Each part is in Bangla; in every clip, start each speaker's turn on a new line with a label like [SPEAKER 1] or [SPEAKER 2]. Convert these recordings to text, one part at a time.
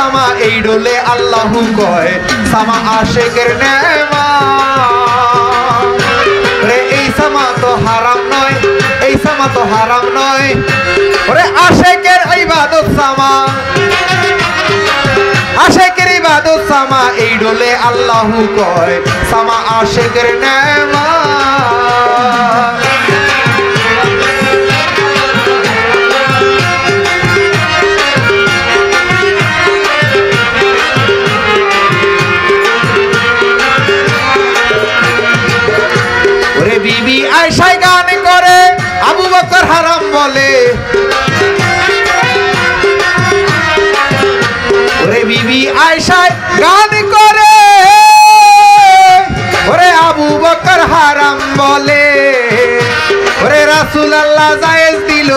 [SPEAKER 1] সামা এই ডোলে আল্লাহু কয় সামা আশেকের নেমাত রে এই সামা তো হারাম নয় এই সামা তো হারাম নয় ওরে আশেকের ইবাদত সামা আশেকের ইবাদত সামা এই ডোলে আল্লাহু কয় সামা আশেকের নেমাত বিবি আয়েশা গান করে আবু বকর হারাম বলে ওরে বিবি আয়েশা গান করে ওরে আবু বকর হারাম বলে ওরে রাসূলুল্লাহ জায়েজ দিল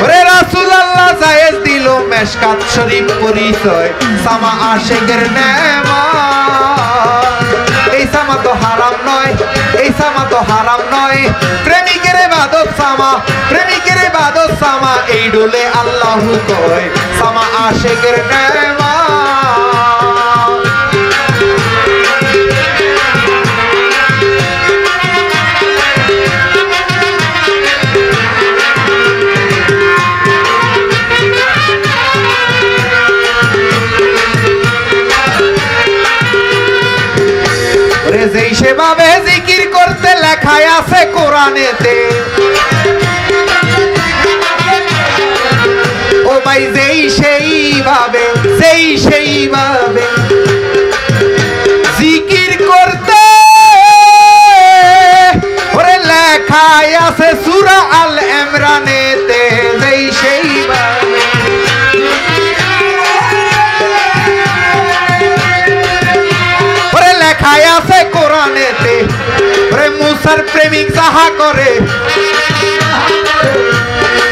[SPEAKER 1] ওরে রাসূলুল্লাহ জায়েজ দিল মেশকাত শরীফ পরিচয় সামা আশেকের নেমাত এই সামা তো হারাম নয় এই সামা তো হারাম নয় প্রেমিকের ইবাদত সামা প্রেমিকের ইবাদত সামা এই ডোলে আল্লাহু কয় সামা আশেকের নেমাত যেই সেভাবে জিকির করতে লেখায় আছে কোরআনেতে ও ভাই যেই সেইভাবে জিকির করতে ওরে লেখায় আছে সূরা আল ইমরানেতে যেই সেইভাবে লেখায় আছে কোরআনেতে ওরে মুসার প্রেমিক যাহা করে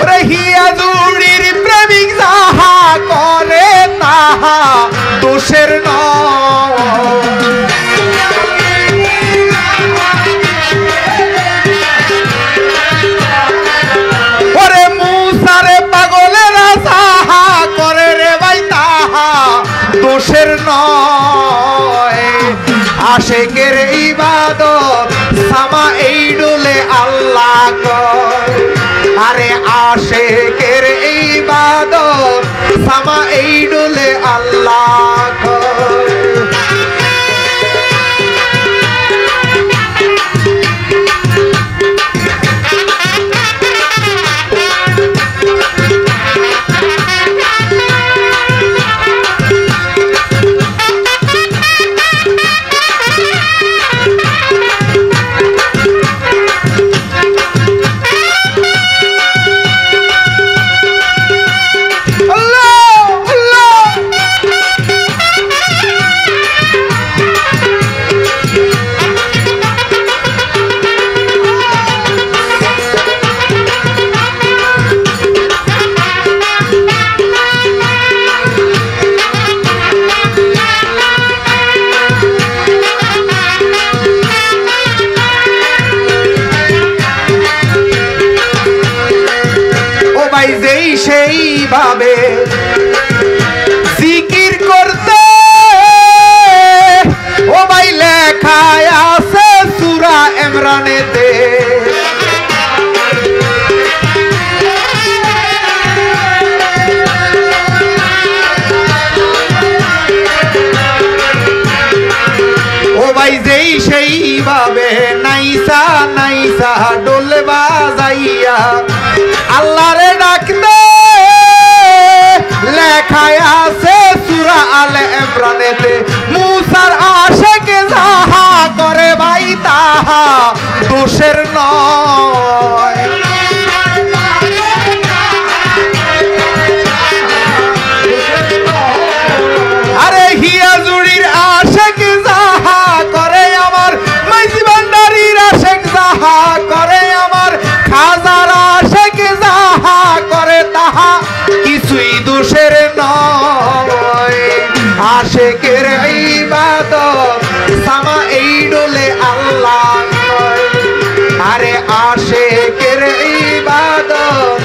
[SPEAKER 1] ওরে হিয়াজুড়ির প্রেমিক যাহা করে তাহা দোষের নয় ওরে মুসারে পাগলেরা যাহা করে রে ভাই তাহা দোষের নয় আশেকের ইবাদত সামা এই ডোলে আল্লাহ কয় আরে আশেকের ইবাদত সামা এই ডোলে আল্লাহ কয় সেইভাবে জিকির করতে ও ভাই লেখায় আছে সূরা ইমরানেতে ও ভাই যেই সেইভাবে নাইসা নাইসা ডোল বাজাইয়া আল্লাহরে ডাকতে লেখায় আছে সূরা আল ইমরানেতে মুসার আশেক যাহা করে ভাই তাহা দোষের নয় আরে হিয়াজুড়ির আশেক যাহা করে আমার মাইজি ভান্ডারীর আশেক যাহা করে আমার খাজার আশেক যাহা করে তাহা কিছুই দোষের নয় আশেকের ইবাদত সামা এই ডোলে আল্লাহ কয় আরে আশেকের ইবাদত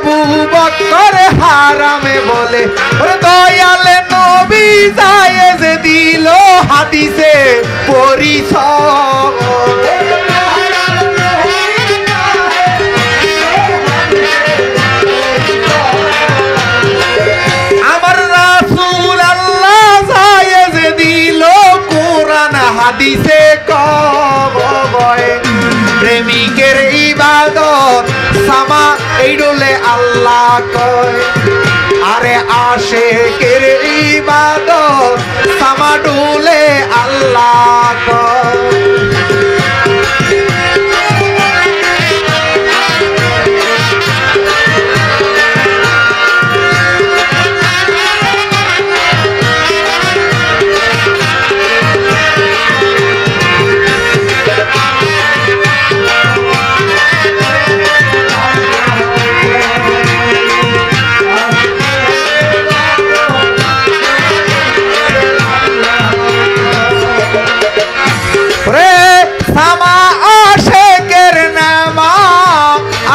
[SPEAKER 1] আবু বকর হারামে বলে ওরে দয়ালে নবী জায়েজ দিল হাদিসে পরিচয় আমার রাসূল আল্লাহ জায়েজ দিল কোরআন হাদিসে কয় প্রেমিকের ইবাদত সামা এই ডোলে আল্লাহ কয় আরে আশিকের ইবাদত সামা ডোলে আল্লাহ কয়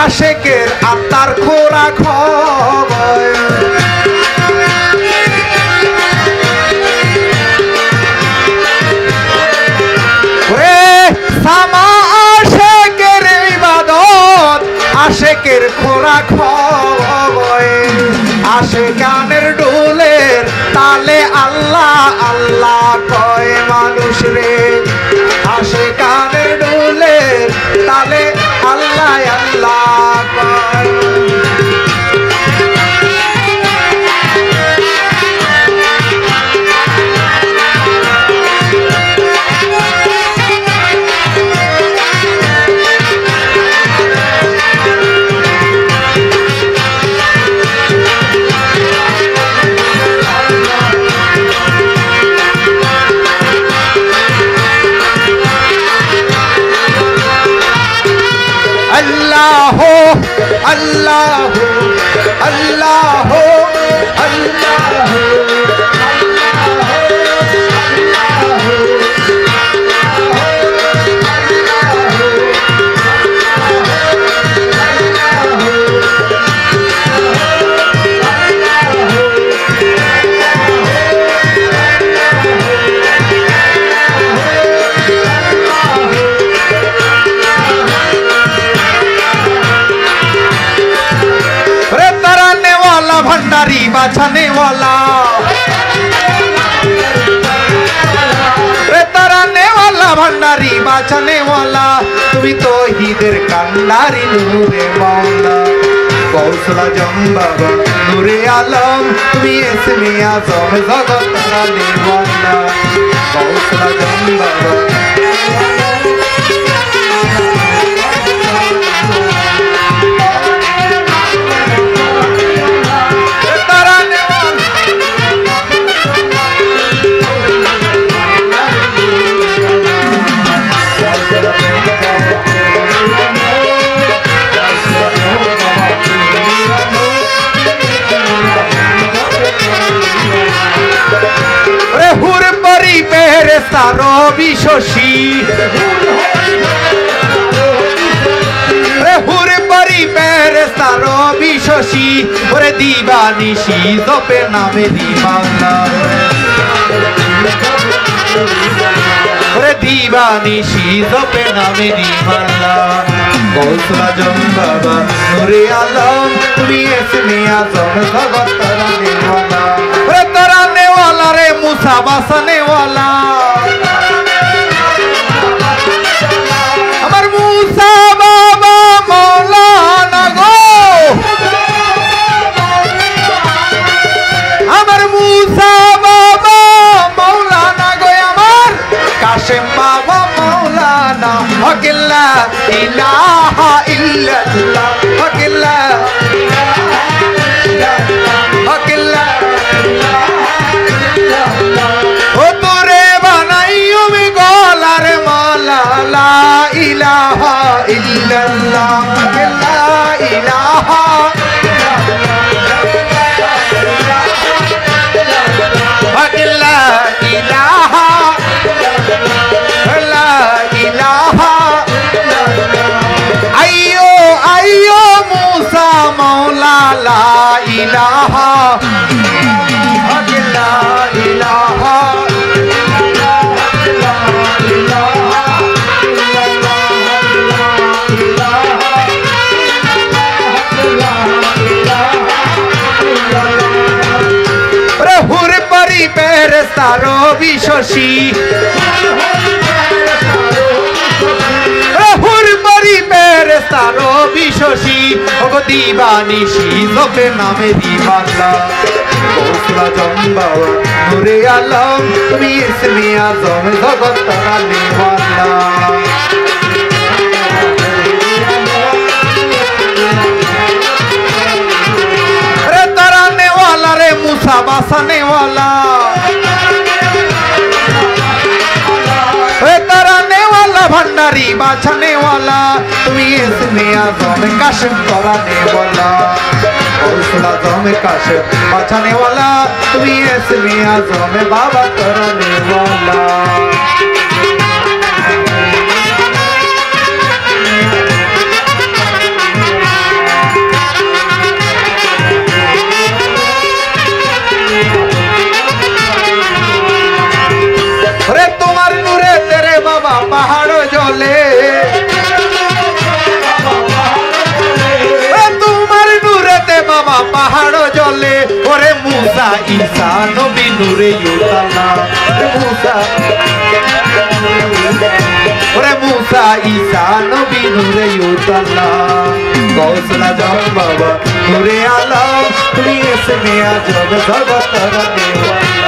[SPEAKER 1] আশেকের আত্মার খোরাক হয় সামা আশেকের ইবাদত আশেকের খোরাক হয় আশেকানের ডোলের তালে আল্লাহ আল্লাহ কয় মানুষ রে আশেকানের ডোলের তালে আল্লাহ আল্লাহ কয় अल्लाह अल्लाह अल्लाह अल्लाह भंडारी बचाने वाला तराने वाला भंडारी बचाने वाला तुम्हें तो हिदर कंडारी नूरे मौला गौसला जम बाबा नूरे आलम तुम्हें इसमें आज़म जगत तराने वाला गौसला जम बाबा রবি শশী হুরে পরি পেরেস্তা রবি শশী ওরে দিবানিশি জপে নামে দিবাংলা ওরে দিবানিশি জপে নামে দিবাংলা গৌসলা জম বাবা নুরে আলম তুমি এসনে আজম জগত তরানে ওয়ালা ওরে তরানে ওয়ালা রে মুসা বাসানে ওয়ালা আমার মুসা বাবা মৌলানা গো আমার মুসা বাবা মৌলানা গো আমার কাশেম বাবা মৌলানা হকিল্লা ইলাহা ইল্লাল্লাহ হকিল্লা হকিল্লা ও তোরে বানাইও মি গলার মালা লা ইলাহা ইল্লাল্লাহ লা ইলাহা লা ইলাহা লা ইলাহা আইয়ো আইয়ো মুসা মৌলা লা ইলাহা লা ইলাহা হুর পরিবের সারো বিশসী হুর পরিবের সারো বিশসী ওগো দিবানিশি জপে নামে দিবাল্লা গৌসুল আজম বাবা নূরে আলম তুমি ইসমে আজম জগৎ তারানে ওয়ালা रे मूसा बासाने वाला तराने वाला भंडारी बाछाने वाला तुम्हें इसमें आज़म काशिफ कराने वाला गौसुल आज़म काशिफ बाछाने वाला तुम्हें इसमें आज़म बाबा कराने वाला पहाड़ो जले तुम्हार नूरे ते बाबा पहाड़ो जले ओरे मूसा ईसा नबी नूरे युताला ओरे मूसा ईसा नबी नूरे युताला गौसुल आज़म बाबा नूरे आलम तुम्हें इसमें आज़म जगत ताराने वाला